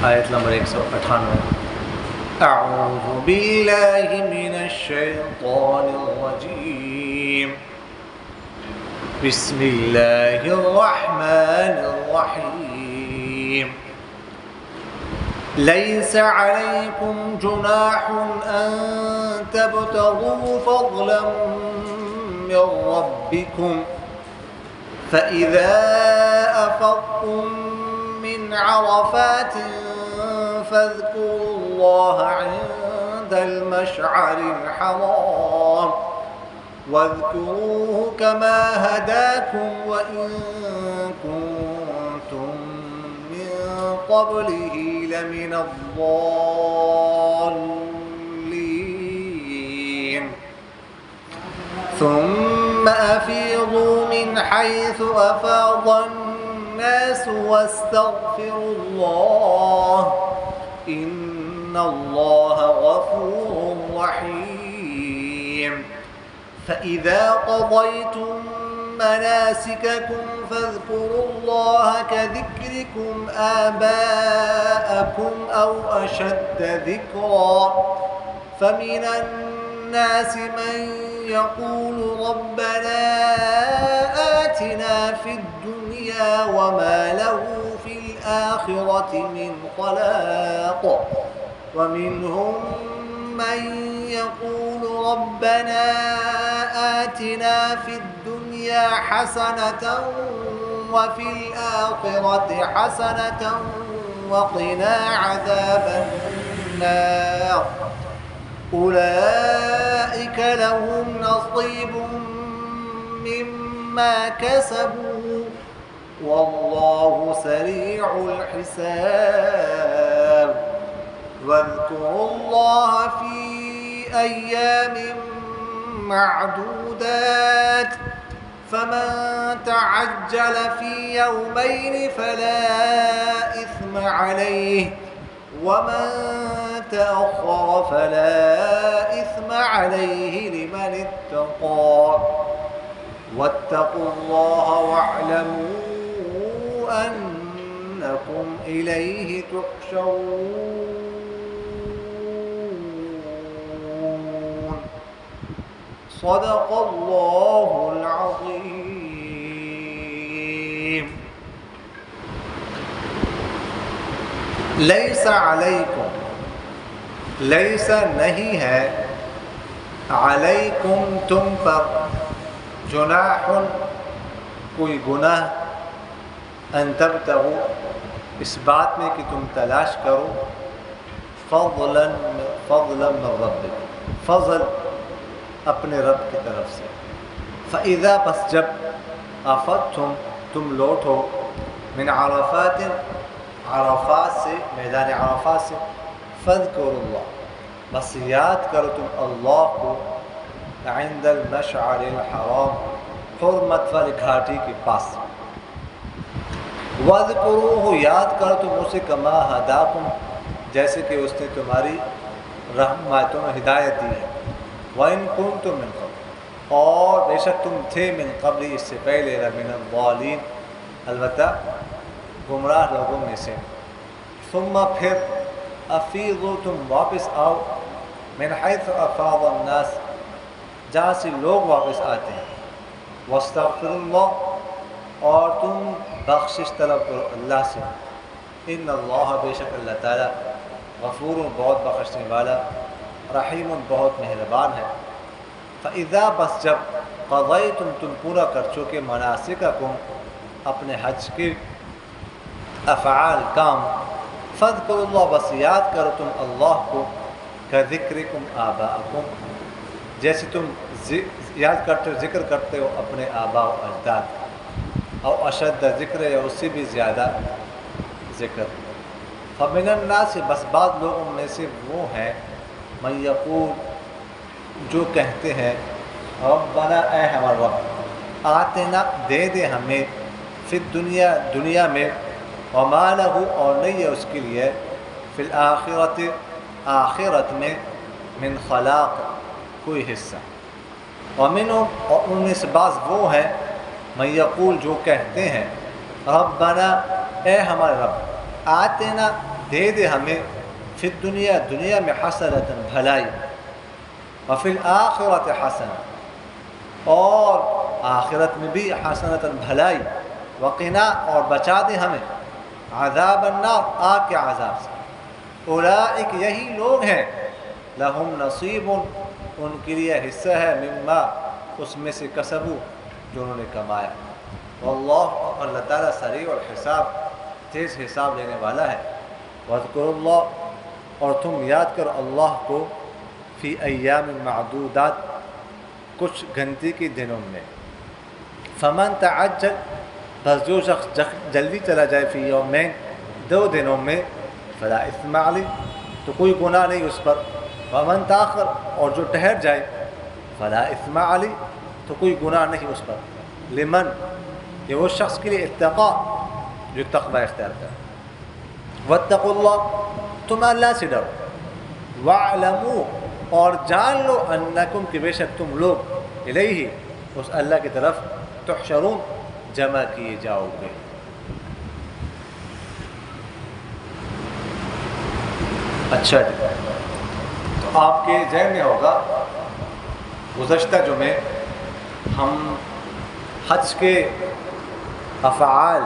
آیت نمبر 198۔ اعوذ باللہ من الشیطان الرجیم، بسم اللہ الرحمن الرحیم۔ لیس علیکم جناح ان تبتغوا فضلا من ربکم فإذا أفضتم من عرفات فاذكروا الله عند المشعر الحرام واذكروه كما هداكم وإن كنتم من قبله لمن الضالين ثم أفيضوا من حيث أفاض الناس واستغفروا الله إن الله غفور رحيم فإذا قضيتم مناسككم فاذكروا الله كذكركم آباءكم أو أشد ذكرا فمن الناس من يقول ربنا آتنا في الدنيا وما له في الآخرة من خلاق ومنهم من يقول ربنا آتنا في الدنيا حسنة وفي الآخرة حسنة وقنا عذاب النار أولئك لهم نصيب مما كسبوا والله سريع الحساب واذكروا الله في أيام معدودات فمن تعجل في يومين فلا إثم عليه ومن تأخر فلا إثم عليه لمن اتقى واتقوا الله واعلموا أنكم إليه تحشرون صدق الله العظيم۔ لیس علیکم، لیس نہیں ہے، علیکم تم پر، جناح کوئی گناہ، ان تبتغوا اس بات میں کہ تم تلاش کرو، فضلا من ربکم، فضل اپنے رب کی طرف سے، فاذا پس جب افضتم تم لوٹو، من عرفات عرفات سے، میدان عرفات سے، فاذکروا اللہ بس یاد کرو تم اللہ کو، عند المشعر الحرام حرمت والی گھاٹی کے پاس، واذکروہ یاد کرو تم اسے، کما ہداکم جیسے کہ اس نے تمہاری رحمتوں میں ہدایت دی ہے، وَإِن كُنتُم مِّن قَبْلِ اور بے شک تم تھے من قبل اس سے پہلے، لَمِنَ الضَّالِينَ البتہ گمراہ لوگوں میں سے، ثم پھر افیضوا تم واپس آؤ، من حیث افاض الناس جہاں سے لوگ واپس آتے ہیں، واستغفروا اللہ اور تم بخشش طلب کرو اللہ سے، ان اللہ بے شک اللہ تعالیٰ غفور بہت بخشنے والا، رحیم بہت مہربان ہے، فاذا بس جب قضیتم تم پورا کر چکے، مناسککم اپنے حج کے افعال کام، فاذکروا اللہ بس یاد کرو تم اللہ کو، کذکرکم آباءکم جیسے تم یاد کرتے ہو، ذکر کرتے ہو اپنے آباء و اجداد، او اشد ذکر یا اس سے بھی زیادہ ذکر، فمن الناس بس بعض لوگوں میں سے وہ ہیں، من یقول جو کہتے ہیں، ربنا اے ہمارا رب، آتنا دے دے ہمیں، فی الدنیا دنیا میں، وما لہ اور نہیں ہے اس کے لیے، فی الآخرت آخرت میں، من خلاق کوئی حصہ، ومنہم اور ان میں سے بعض وہ ہیں، من یقول جو کہتے ہیں، ربنا اے ہمارے رب، آتنا دے دے ہمیں فی الدنیا دنیا میں حسنۃ بھلائی، وفی الآخرۃ حسنہ اور آخرت میں بھی حسنۃ بھلائی، وقنا اور بچا دے ہمیں عذاب النار آگ کے عذاب سے۔ اولئک یہی لوگ ہیں لہم نصیب ان کے لیے حصہ ہے مما اس میں سے کسبو جو انہوں نے کمایا، واللہ اللہ تعالیٰ سریع الحساب تیز حساب لینے والا ہے۔ واذکروا اللہ اور تم یاد کرو اللہ کو فی ایام معدودات کچھ گنتی کے دنوں میں، فمن تعجل بس جو شخص جلدی چلا جائے فی یومین 2 دنوں میں فلا اثم علی تو کوئی گناہ نہیں اس پر، ومن تاخر اور جو ٹھہر جائے فلا اثم علی تو کوئی گناہ نہیں اس پر، لمن یہ وہ شخص کے لیے اتقا جو تقوی اختیار کرے۔ واتقوا اللہ تم اللہ سے ڈرو، واعلموا اور جان لو انکم کہ بے شک تم لوگ الیہ اس اللہ کی طرف تحشرون جمع کیے جاؤ گے۔ اچھا جی، تو آپ کے ذہن میں ہوگا گزشتہ جمعے ہم حج کے افعال،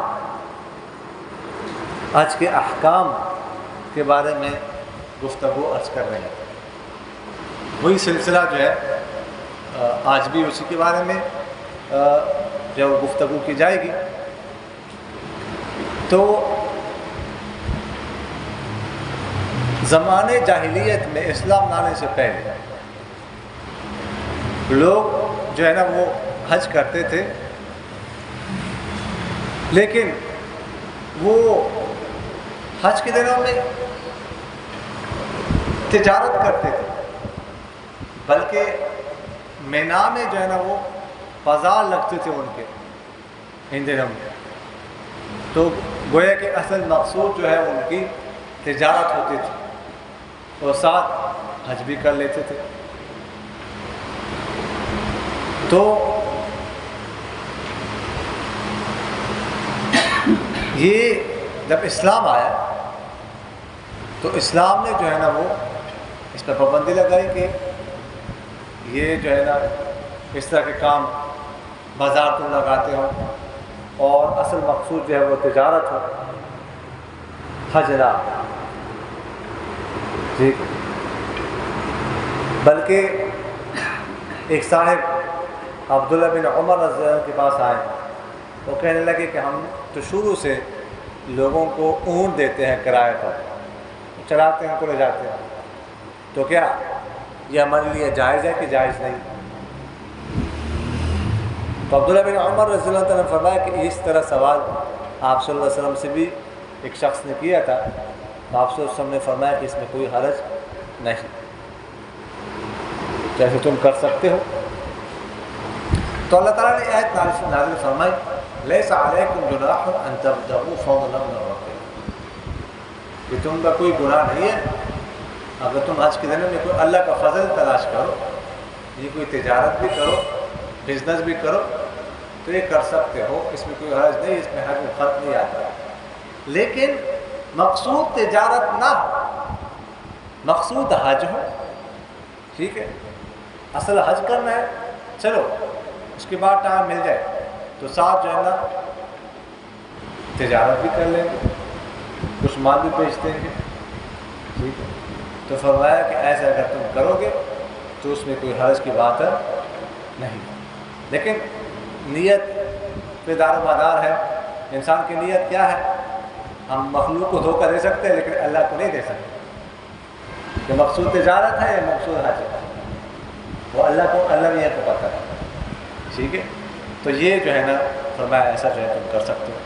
حج کے احکام کے بارے میں گفتگو عرض کر رہے ہیں۔ وہی سلسلہ جو ہے آج بھی اسی کے بارے میں جو گفتگو کی جائے گی۔ تو زمانے جاہلیت میں اسلام لانے سے پہلے لوگ جو ہے نا وہ حج کرتے تھے، لیکن وہ حج کے دنوں میں تجارت کرتے تھے، بلکہ مینا میں جو ہے نا وہ بازار لگتے تھے ان کے ان دنوں میں، تو گویا کہ اصل مقصود جو ہے ان کی تجارت ہوتی تھی اور ساتھ حج بھی کر لیتے تھے۔ تو یہ جب اسلام آیا تو اسلام نے جو ہے نا وہ اس پر پابندی لگائی کہ یہ جو ہے نا اس طرح کے کام بازار تم لگاتے ہو اور اصل مقصود جو ہے وہ تجارت ہو، حج نہ، ٹھیک۔ بلکہ ایک صاحب عبداللہ بن عمر رضی اللہ عنہ کے پاس آئے، وہ کہنے لگے کہ ہم تو شروع سے لوگوں کو اونٹ دیتے ہیں کرائے پر، چلاتے ہیں کو لے جاتے ہیں، تو کیا یہ ہمارے لیے جائز ہے کہ جائز نہیں؟ تو عبداللہ بن عمر رضی اللہ عنہ نے فرمایا کہ اس طرح سوال آپ صلی اللہ علیہ وسلم سے بھی ایک شخص نے کیا تھا، تو آپ صلی اللہ علیہ وسلم نے فرمایا کہ اس میں کوئی حرج نہیں، جیسے تم کر سکتے ہو۔ تو اللہ تعالیٰ نے آیت نازل فرمائی لیس علیکم جناح ان تبتغوا فضلا من ربکم، کہ تم کا کوئی گناہ نہیں ہے اگر تم حج کے دنوں میں کوئی اللہ کا فضل تلاش کرو، یہ کوئی تجارت بھی کرو، بزنس بھی کرو تو یہ کر سکتے ہو، اس میں کوئی حرج نہیں، اس میں حج میں فرق نہیں آتا۔ لیکن مقصود تجارت نہ ہو، مقصود حج ہو، ٹھیک ہے، اصل حج کرنا ہے، چلو اس کے بعد ٹائم مل جائے تو ساتھ جو ہے نا تجارت بھی کر لیں گے، کچھ مال بھی بیچ دیں گے، ٹھیک ہے۔ تو فرمایا کہ ایسا اگر تم کرو گے تو اس میں کوئی حرج کی بات نہیں، لیکن نیت پہ دار و مدار ہے، انسان کی نیت کیا ہے؟ ہم مخلوق کو دھوکہ دے سکتے ہیں لیکن اللہ کو نہیں دے سکتے، کہ مقصود تجارت ہے یا مقصود حج ہے، وہ اللہ نے یہ کو پتہ ہے، ٹھیک ہے۔ تو یہ جو ہے نا فرمایا ایسا جو ہے تم کر سکتے ہو۔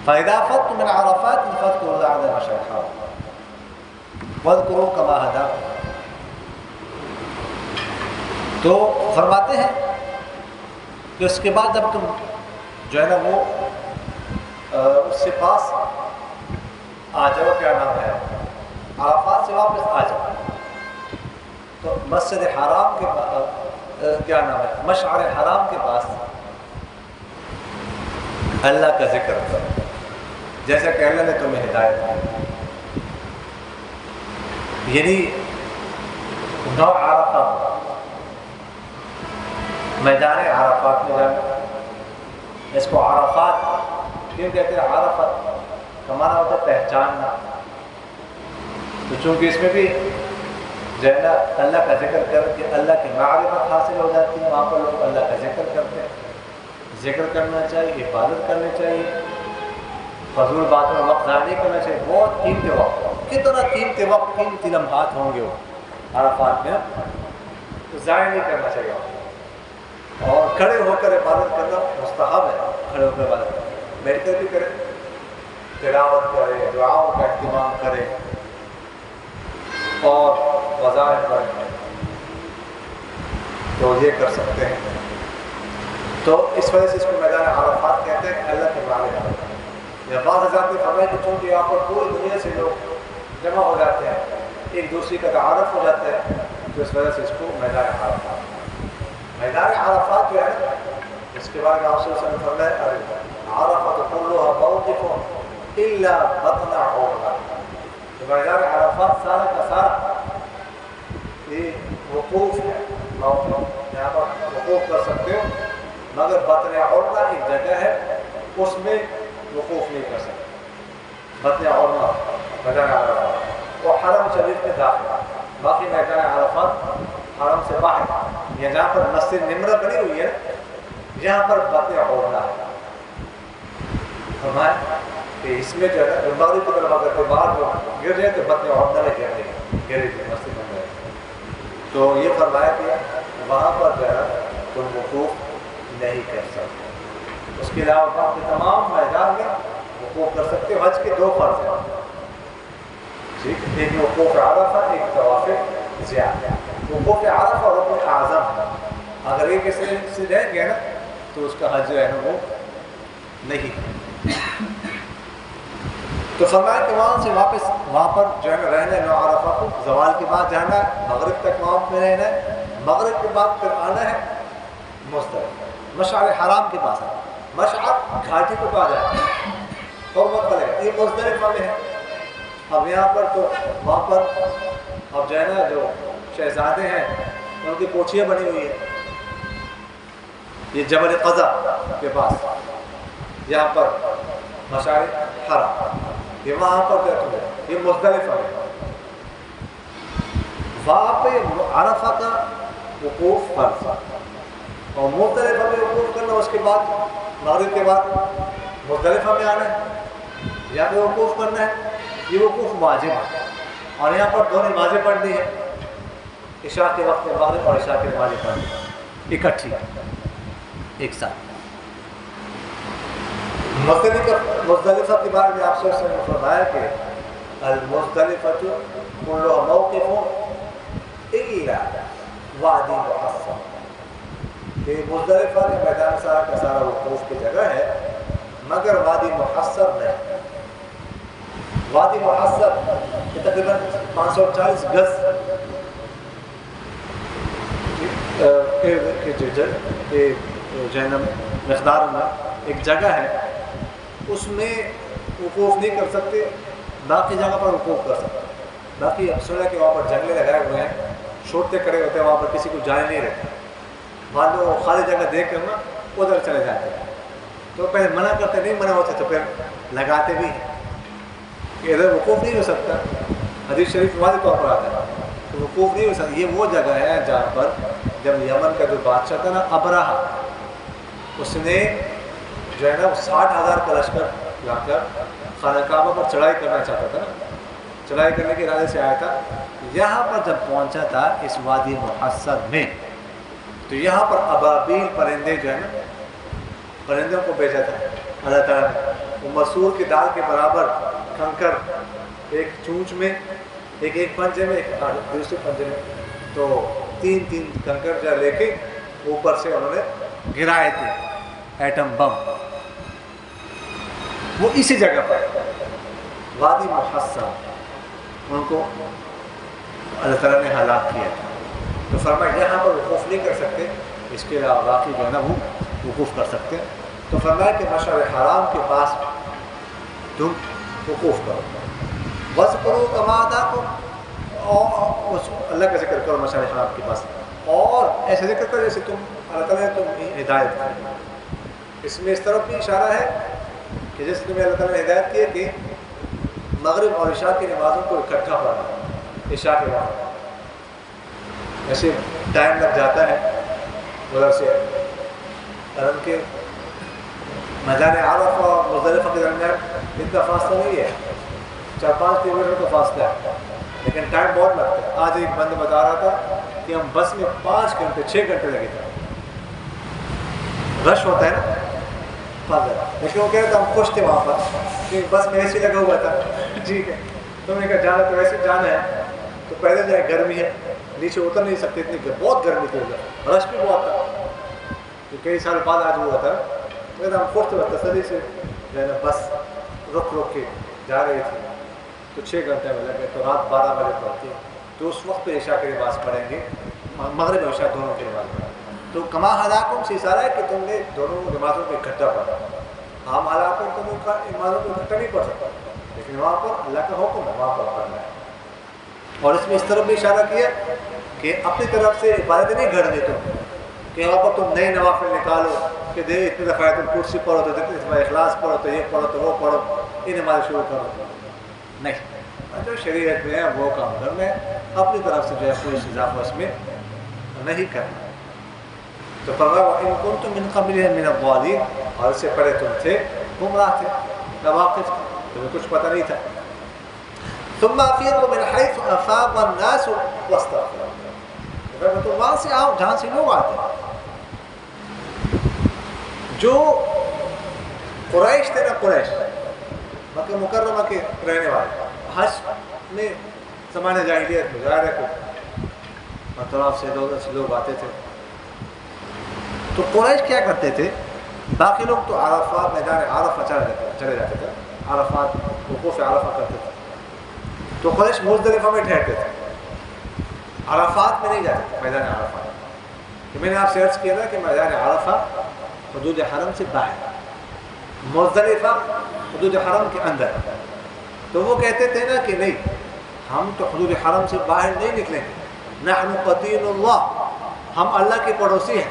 فَإِذَا أَفَضْتُم مِّنْ عَرَفَاتٍ فَاذْكُرُوا اللَّهَ عِندَ الْمَشْعَرِ الْحَرَامِ وَاذْكُرُوهُ كَمَا هَدَاكُمْ۔ تو فرماتے ہیں کہ اس کے بعد جب تم جو ہے نا وہ اس سے پاس آ جاؤ، کیا نام ہے، عرفات سے واپس آ جاؤ، تو مسجد حرام کے کیا نام ہے، مشعر حرام کے پاس اللہ کا ذکر کرو، جیسا کہ اللہ نے تمہیں ہدایت دی۔ یعنی نو عرفہ میدان عرفات میں جانا، اس کو عرفات کیوں کہتے ہیں؟ عرفت کا معنی ہوتا ہے پہچاننا، تو چونکہ اس میں بھی جو ہے نا اللہ کا ذکر کر کے اللہ کی معرفت حاصل ہو جاتی ہے، وہاں پر لوگ اللہ کا ذکر کرتے ہیں۔ ذکر کرنا چاہیے، عبادت کرنی چاہیے، فضول باتوں میں وقت ضائع نہیں کرنا چاہیے۔ بہت قیمتی وقت، کتنا قیمتی وقت، قیمتی لمحات ہوں گے وہ عرفات میں، تو ضائع نہیں کرنا چاہیے۔ اور کھڑے ہو کر عبادت کرنا مستحب ہے، کھڑے ہو کر عبادت کرنا، بیٹھ کر بھی کرے، تلاوت کرے، دعاؤں کا اہتمام کرے اور وظائف کریں، تو یہ کر سکتے ہیں۔ تو اس وجہ سے اس کو میدان عرفات کہتے ہیں، اللہ کے معرفت۔ یا بعض حضرات نے فرمایا کہ چونکہ یہاں پر پوری دنیا سے لوگ جمع ہو جاتے ہیں، ایک دوسرے کا تعارف ہو جاتا ہے، تو اس وجہ سے اس کو میدان عرفات۔ میدان عرفات جو ہے اس کے بعد آپ صلی اللہ علیہ وسلم فرمایا عرفات كلها موقف الا بطن عمرہ، تو میدان عرفات سارا کا سارا یہ وقوف ہے، موقف یہاں پر وقوف کر سکتے ہو، مگر بطن عمرہ ایک جگہ ہے اس میں وقوف نہیں کر سکتے۔ بطن عمرہ میدان عرفات وہ حرم شریف میں داخل، باقی میدان عرفات حرم سے باہر، یہ جہاں پر مسجد نمرہ بنی ہوئی ہے یہاں پر بطن عمرہ ہے۔ فرمایا کہ اس میں جو ہے مغرب کی طرف اگر کوئی باہر جو گر جائے تو بطن عمرہ میں گر گری تھی مسجد نمرہ، تو یہ فرمایا کہ وہاں پر جو ہے تم وقوف نہیں کر سکتے۔ اس کے علاوہ باقی تمام میدان میں وقوف کر سکتے ہو۔ حج کے دو فرض ہیں، ٹھیک، ایک وقوف عرفہ، ایک طواف زیارت۔ وقوف عرفہ رکن اعظم ہے، اگر ایک اس سے رہ گیا نا تو اس کا حج جو ہے نا وہ نہیں۔ تو فرمایا کہ وہاں سے واپس وہاں پر جو ہے نا رہنا ہے، نو عرفہ کو زوال کے بعد جانا ہے، مغرب تک وہاں پہ رہنا ہے، مغرب کے بعد پھر آنا ہے مزدلفہ، مشعر حرام کے پاس ہے، مشعر گھاٹی کو پا جائے اور وقت پڑے، یہ مزدلفہ میں ہے۔ اب یہاں پر تو وہاں پر اب جو ہے نا جو شہزادے ہیں ان کی کوٹھیاں بنی ہوئی ہیں، یہ جبل قضا کے پاس، یہاں پر مشعر حرام، یہ وہاں پر کہتے ہیں، یہ مزدلفہ ہے۔ وہاں پہ عرفہ کا وقوف فرض اور مزدلفہ میں وقوف کرنا، اس کے بعد مغرب کے بعد مزدلفہ میں آنا ہے، یہاں پہ وقوف کرنا ہے، یہ وقوف واجب ہے۔ اور یہاں پر دو نمازیں پڑھنی ہے، عشاء کے وقت میں مغرب اور عشاء کی نمازیں پڑھنی اکٹھی ایک ساتھ۔ مزدلفہ کے بارے میں آپ سے فرمایا کہ المزدلفہ كلها موقف الا وادی محصر، کہ مزدلفہ کے میدان سارا کا سارا وقوف کی جگہ ہے مگر وادی محصر نہیں۔ وادی محصر یہ تقریباً 540 گز جو ہے نا مقدار میں ایک جگہ ہے، اس میں وقوف نہیں کر سکتے، باقی جگہ پر وقوف کر سکتے۔ باقی سنا کہ وہاں پر جنگلے لگائے ہوئے ہیں، چھوٹے کھڑے ہوتے ہیں، وہاں پر کسی کو جائے نہیں رہتا، مان لو خالی جگہ دیکھ کر نا ادھر چلے جاتے ہیں، تو پہلے منع کرتے نہیں، منع ہوتے تو پھر لگاتے بھی ہیں کہ ادھر وقوف نہیں ہو سکتا۔ حدیث شریف واضح طور پر آتا ہے تو وقوف نہیں ہو سکتا۔ یہ وہ جگہ ہے جہاں پر جب یمن کا جو بادشاہ تھا نا ابرہہ، اس نے جو ہے نا 60,000 کا لشکر لا کر خانہ کعبہ پر چڑھائی کرنا چاہتا تھا، چڑھائی کرنے کے ارادے سے آیا تھا۔ یہاں پر جب پہنچا تھا اس وادی محصر میں، تو یہاں پر ابابیل پرندے جو ہے نا پرندوں کو بھیجا تھا اللہ تعالیٰ نے، وہ مسور کی دال کے برابر کنکر ایک چونچ میں، ایک پنجے میں، ایک دوسرے پنجے میں، تو تین کنکر جو لے کے اوپر سے انہوں نے گرائے تھے ایٹم بم، وہ اسی جگہ پر وادی محصر ان کو اللہ تعالیٰ نے ہلاک کیا تھا۔ تو فرمایا یہاں پر وقوف نہیں کر سکتے، اس کے علاوہ باقی جو ہے نا وہ وقوف کر سکتے ہیں۔ تو فرمایا کہ مشعر حرام کے پاس تم وقوف کرو، وَاذْكُرُوا كَمَا هَدَاكُمْ، اور اللہ کا ذکر کرو مشعر حرام کے پاس، اور ایسا ذکر کرو جیسے تم اللہ تعالیٰ نے تم ہدایت کی۔ اس میں اس طرف بھی اشارہ ہے کہ جیسے تمہیں اللہ تعالیٰ نے ہدایت کی ہے کہ مغرب اور عشاء کی نمازوں کو اکٹھا پڑھنا عشاء کے بعد، ایسے ٹائم لگ جاتا ہے ادھر سے حرم کے میدان عرفہ اور مزدلفہ کے درمیان اتنا فاصلہ نہیں ہے، 4-5 کلومیٹر کا فاصلہ ہے، لیکن ٹائم بہت لگتا ہے۔ آج ایک بندہ بتا رہا تھا کہ ہم بس میں 5 گھنٹے 6 گھنٹے لگے تھے، رش ہوتا ہے نا فاضل، لیکن وہ کہہ رہے تھے ہم خوش تھے وہاں پر کہ بس میں ایسے لگا ہوا تھا۔ ٹھیک ہے، تم نے کہا جانا تو ویسے جانا ہے تو پہلے جو ہے گرمی ہے، نیچے اتر نہیں سکتے، اتنی بہت گرمی تھی ادھر، رش بھی بہت تھا، تو کئی سال بعد آج ہوا تھا، تو ہم خوش تھے تسلی سے جو ہے نا بس رک کے جا رہی تھی، تو 6 گھنٹے میں لگے، تو رات 12 بجے پڑتی ہے، تو اس وقت پہ عشاء کی نماز پڑھیں گے، مغرب اور عشاء دونوں کی نماز پڑھیں گے۔ تو کما ہلاکم سے اشارہ ہے کہ تم نے دونوں نمازوں کو اکٹھا پڑھا، عام حالات میں تم کا نمازوں کو اکٹھا نہیں پڑھ سکتا، لیکن وہاں پر اللہ کا حکم ہے وہاں پر پڑھنا ہے۔ اور اس میں اس طرف بھی اشارہ کیا کہ اپنی طرف سے عبادتیں نہیں گھڑنے تم، کہ وہاں پر تم نئے نوافل نکالو کہ دے اتنی دفعہ تم کرسی پڑھو تو اتنی دفعہ اخلاص پڑھو تو یہ پڑھو تو وہ پڑھو، یہ نماز شروع کرو، نہیں، جو شریعت میں ہے وہ کام کرنا ہے، اپنی طرف سے جو ہے کوئی اضافہ اس میں نہیں کرنا۔ تو فرمایا وَإِن كُنتُم مِّن قَبْلِهِ مِنَ الضَّالِينَ، اور اس سے پہلے تم تھے گمراہ تھے، ناواقف تھے، تمہیں کچھ پتہ نہیں تھا۔ ثم افیضوا من حیث افاض الناس واستغفروا، تو وہاں سے آؤ جہاں سے لوگ آتے ہیں۔ جو قریش تھے نا، قریش مکہ مکرمہ کے رہنے والے، حج میں زمانے جاہلیت میں ظاہر ہے کہ اطراف سے لوگ آتے تھے، تو قریش کیا کرتے تھے، باقی لوگ تو عرفات میدان عرفہ چلے جاتے تھے، عرفات وقوف عرفہ کرتے تھے، تو قریش مزدلفہ میں ٹھہرتے تھے، عرفات میں نہیں جاتے تھے، میدان عرفہ۔ کہ میں نے آپ سے عرض کیا تھا کہ میدان عرفہ حدود حرم سے باہر، مزدلفہ حدود حرم کے اندر، تو وہ کہتے تھے نا کہ نہیں، ہم تو حدود حرم سے باہر نہیں نکلیں گے، نحن قتیل اللہ، ہم اللہ کے پڑوسی ہیں،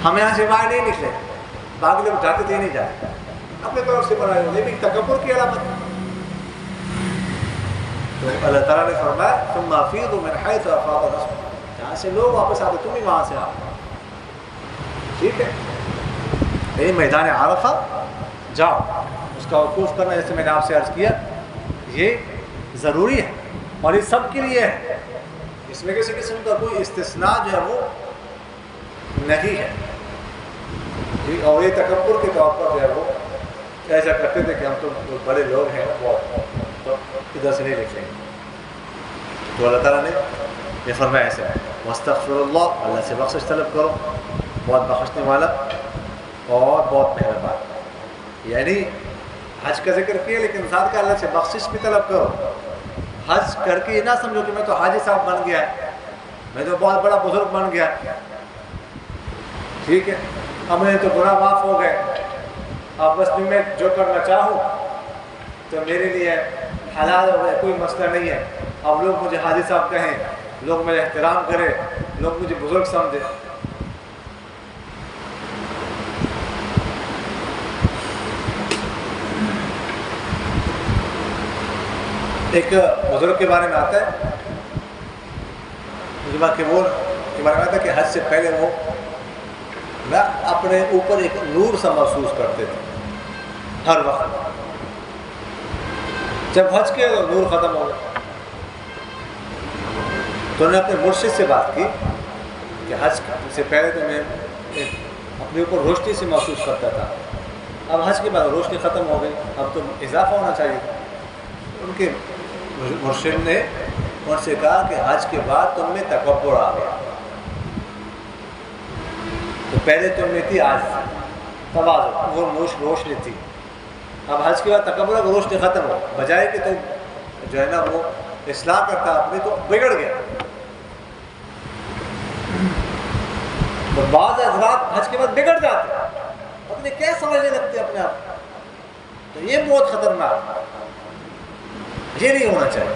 ہم یہاں سے باہر نہیں نکلیں۔ باقی لوگ جاتے تھے نہیں جاتے، اپنے طرف سے بنائے ہوئے، لیکن تکبر کی علامت ہے۔ تو اللہ تعالیٰ نے فرمایا ثم افیضوا من حیث افاض الناس، جہاں سے لوگ واپس آتے تم بھی وہاں سے آؤ، ٹھیک ہے، یہ میدان عرفہ جاؤ، اس کا وقوف کرنا جیسے میں نے آپ سے عرض کیا یہ ضروری ہے، اور یہ سب کے لیے ہے، اس میں کسی قسم کا کوئی استثناء جو ہے وہ نہیں ہے، اور یہ تکبر کے طور پر جو ہے وہ ایسا کرتے تھے کہ ہم تو بڑے لوگ ہیں وہ تو ادھر سے نہیں لکھیں گے۔ تو اللہ تعالیٰ نے یہ فرمایا ایسے واستغفر اللہ، اللہ سے بخشش طلب کرو، بہت بخشنے والا اور بہت مہربان، یعنی حج کا ذکر کیا لیکن ساتھ کا اللہ سے بخشش بھی طلب کرو۔ حج کر کے یہ نہ سمجھو کہ میں تو حاجی صاحب بن گیا، میں تو بہت بڑا بزرگ بن گیا، ٹھیک ہے، اب میرے تو گناہ معاف ہو گئے، اب بس میں جو کرنا چاہوں تو میرے لیے حلال ہو گئے، کوئی مسئلہ نہیں ہے، اب لوگ مجھے حاجی صاحب کہیں، لوگ میرا احترام کریں، لوگ مجھے بزرگ سمجھیں۔ ایک بزرگ کے بارے میں آتا ہے، کہ وہ کے بارے میں آتا ہے کہ حج سے پہلے وہ نہ اپنے اوپر ایک نور سا محسوس کرتے تھے ہر وقت، جب حج کیا تو نور ختم ہو گیا، تو انہوں نے اپنے مرشد سے بات کی کہ حج سے پہلے تو میں اپنے اوپر روشنی سے محسوس کرتا تھا، اب حج کے بعد روشنی ختم ہو گئی، اب تو اضافہ ہونا چاہیے۔ ان کے مرشد نے ان سے کہا کہ حج کے بعد تم میں تکبر آ گیا، تو پہلے تم میں تھی آج تواضع، وہ روشنی تھی، اب حج کے بعد تکبر وہ روشنی ختم ہو، بجائے کہ تم جو ہے نا وہ اصلاح کرتا اپنی تو بگڑ گیا۔ تو بعض حضرات حج کے بعد بگڑ جاتے، اپنے کیا سمجھنے لگتے اپنے آپ، تو یہ بہت خطرناک، یہ نہیں ہونا چاہیے۔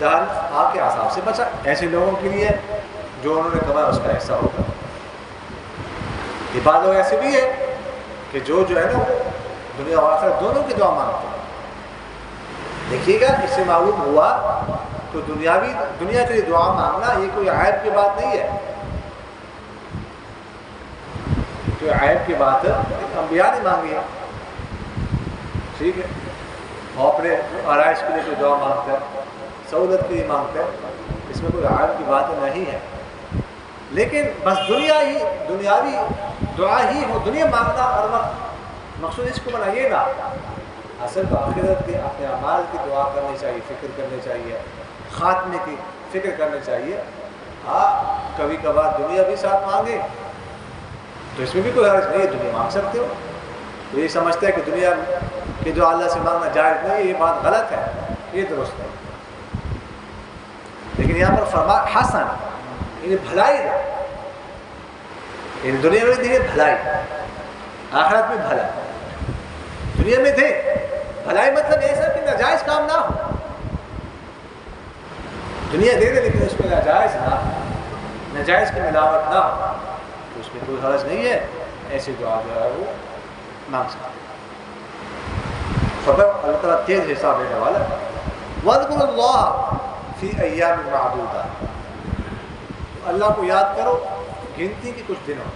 جہنم آگ کے عذاب سے بچا. ایسے لوگوں کے لیے جو انہوں نے کمایا اس کا حصہ ہوگا. یہ بعض لوگ ایسے بھی ہے کہ جو ہے نا وہ دنیا اور آخرت دونوں کی دعا مانگتے ہیں. دیکھیے گا اس سے معلوم ہوا تو دنیا کے لیے دعا مانگنا یہ کوئی عیب کی بات نہیں ہے. کوئی عیب کی بات انبیاء نے مانگی ہے. ٹھیک ہے. اور اپنے آرائش کے لیے کوئی دعا مانگتا ہے, سہولت کے لیے مانگتا ہے, اس میں کوئی عیب کی بات نہیں ہے. لیکن بس دنیاوی دعا ہی ہو, دنیا مانگنا ہر وقت مقصود اس کو بنائیے نا. اصل تو آخرت کے اپنے اعمال کی دعا کرنی چاہیے, فکر کرنی چاہیے, خاتمے کی فکر کرنی چاہیے. ہاں کبھی کبھار دنیا بھی ساتھ مانگے تو اس میں بھی کوئی حرج نہیں ہے, دنیا مانگ سکتے ہو. تو یہ سمجھتے ہیں کہ دنیا کی دعا اللہ سے مانگنا جائز نہیں ہے, یہ بات غلط ہے, یہ درست ہے. لیکن یہاں پر فرما حسن یعنی بھلائی دا, یعنی دنیا میں دیکھیے بھلائی, آخرت میں بھلائی. دنیا میں تھے بھلائی مطلب ایسا کہ ناجائز کام نہ ہو. دنیا دے دے لیکن اس میں ناجائز نہ ہو, ناجائز کی ملاوٹ نہ ہو, تو اس میں کوئی حرج نہیں ہے. ایسی دعا جو ہے وہ مانگ سکتے ہیں. اللہ تعالیٰ تیز حساب لینے والا. وَاذْكُرُوا اللَّهَ فِي أَيَّامٍ مَعْدُودَةٍ, اللہ کو یاد کرو گنتی کے کچھ دنوں.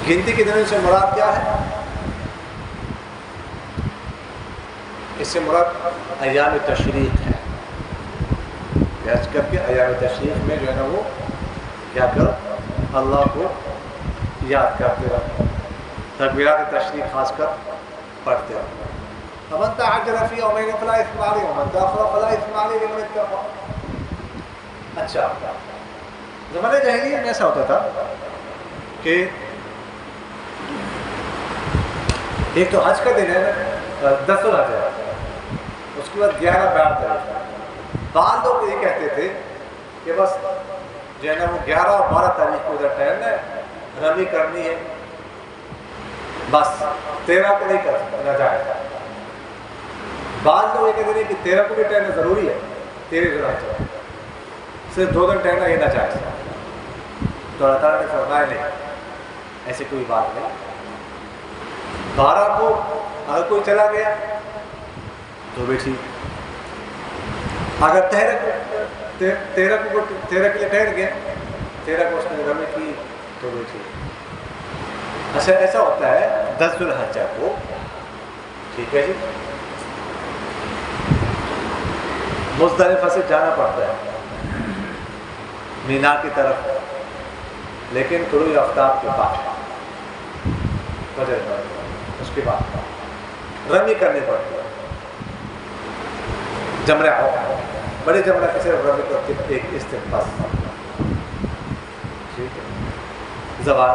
گنتی کے دنوں سے مراد کیا ہے؟ اس سے مراد ایام تشریق ہے. کر کے ایام تشریق میں جو ہے نا وہ کیا کرو, اللہ کو یاد کرتے رہو, تکبیرات تشریق خاص کر پڑھتے رہو. فمن تعجل فی یومین فلا اثم علیہ ومن تأخر فلا اثم علیہ لمن اتقى. اچھا زمانے جاہلیت میں ایسا ہوتا تھا کہ ایک تو حج کا دن ہے 10 الحج ہے, اس کے بعد 11 12 تاریخ. بعض لوگ یہ کہتے تھے کہ بس جو ہے نا وہ 11 اور 12 تاریخ کو ادھر ٹہلنا ہے, رمی کرنی ہے, بس 13 کو نہیں کر سکتا, نہ جائے. بعض لوگ یہ کہتے ہیں کہ 13 کو بھی ٹہلنا ضروری ہے, 13 ذی الحجہ صرف 2 دن ٹہلنا یہ نہ جائے. تو اللہ تعالیٰ نے فرمایا نہیں, ایسی کوئی بات نہیں. 12 کو اگر کوئی چلا گیا تو بھی ٹھیک, اگر 13 کو 13 کے لیے ٹھہر گیا, 13 کو اس نے رمی کی تو بھی ٹھیک. اچھا ایسا ہوتا ہے 10 ذی الحجہ کو, ٹھیک ہے جی, مزدلفہ سے جانا پڑتا ہے مینا کی طرف, لیکن طلوع آفتاب کے بعد فجر اس کے بعد رمی کرنی پڑتی ہے. جمرہ بڑے جمرہ کی صرف رمی کرتی ہے ایک استقباس, ٹھیک ہے, زوال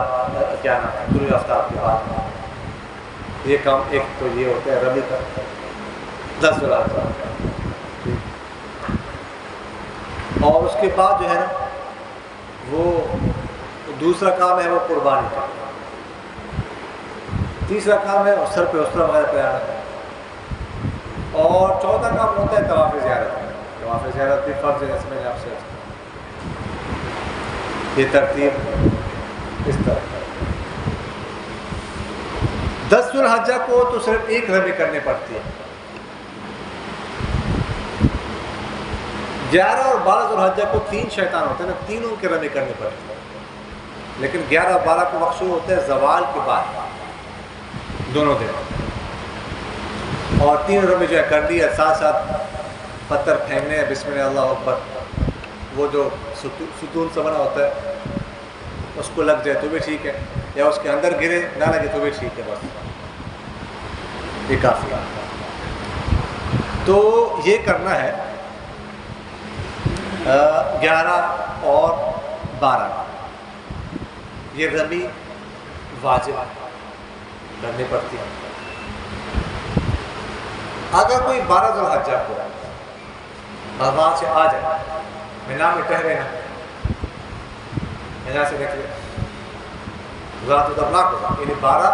کیا نام ہے طلوع آفتاب کے بعد. یہ کام ایک تو یہ ہوتا ہے رمی کا 10 ذی الحجہ, اور اس کے بعد جو ہے نا وہ دوسرا کام ہے وہ قربانی کا. تیسرا کام ہے سر پہ اسرا وغیرہ پہ آنا, اور چوتھا کام ہوتا ہے طواف زیارت. طواف زیارت بھی فرض ہے, اس میں آپ سے یہ ترتیب اس طرح. 10 ذی الحجہ کو تو صرف ایک رمی کرنی پڑتی ہے. 11 اور 12 ذی الحجہ کو 3 شیطان ہوتے ہیں نا, تینوں کی رمی کرنی پڑتی ہے. لیکن 11 اور 12 کو وقت ہوتا ہے زوال کے بعد دونوں دن, اور 3 رمی جو ہے کر لی ہے, ساتھ ساتھ پتھر پھینکنے ہیں, بسم اللہ اللہ اکبر, وہ جو ستون سے بنا ہوتا ہے اس کو لگ جائے تو بھی ٹھیک ہے, یا اس کے اندر گرے نہ لگے تو بھی ٹھیک ہے, بس یہ کافی ہے. تو یہ کرنا ہے 11 اور 12 یہ رمی واجب کرنی پڑتی ہے. اگر کوئی 12 ذی الحجہ کو وہاں سے آ جائے, مینا میں ٹہرے نا, مینا سے نکلے ذات الابلاغ ہوگا, یعنی 12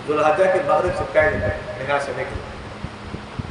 ذی الحجہ کے مغرب سے پہلے مینا سے نکلے,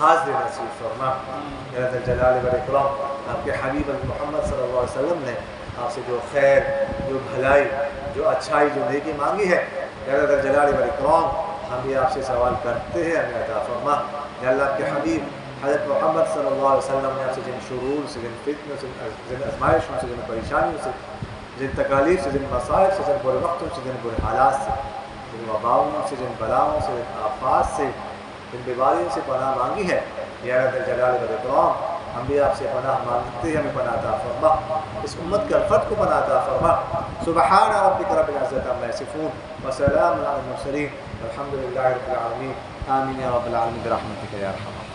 حاضر نصیب فرما یا ذا الجلال والاکرام۔ آپ کے حبیب محمد صلی اللہ علیہ وسلم نے آپ سے جو خیر، جو بھلائی، جو اچھائی، جو نیکی مانگی ہے، یا ذا الجلال والاکرام ہم بھی آپ سے سوال کرتے ہیں، ہمیں عطا فرما۔ یا اللہ آپ کے حبیب حضرت محمد صلی اللہ علیہ وسلم نے آپ سے جن شرور سے، جن فتنوں سے، جن آزمائشوں سے، جن پریشانیوں سے، جن تکالیف سے، جن مصائب سے، جن برے وقتوں سے، جن برے حالات سے، جن وباؤں سے، جن بلاؤں سے، جن آفات سے، جن بیماریوں سے پناہ مانگی ہے، یا رب الجلال والاکرام ہم بھی آپ سے پناہ مانگتے ہیں، ہمیں پناہ عطا فرما۔ اس امت کے الفت کو پناہ عطا فرما۔ سبحان ربک رب العزت عما یصفون وسلام علی المرسلین والحمد للہ رب العالمین۔ آمین یا رب العالمین برحمتک یا ارحم۔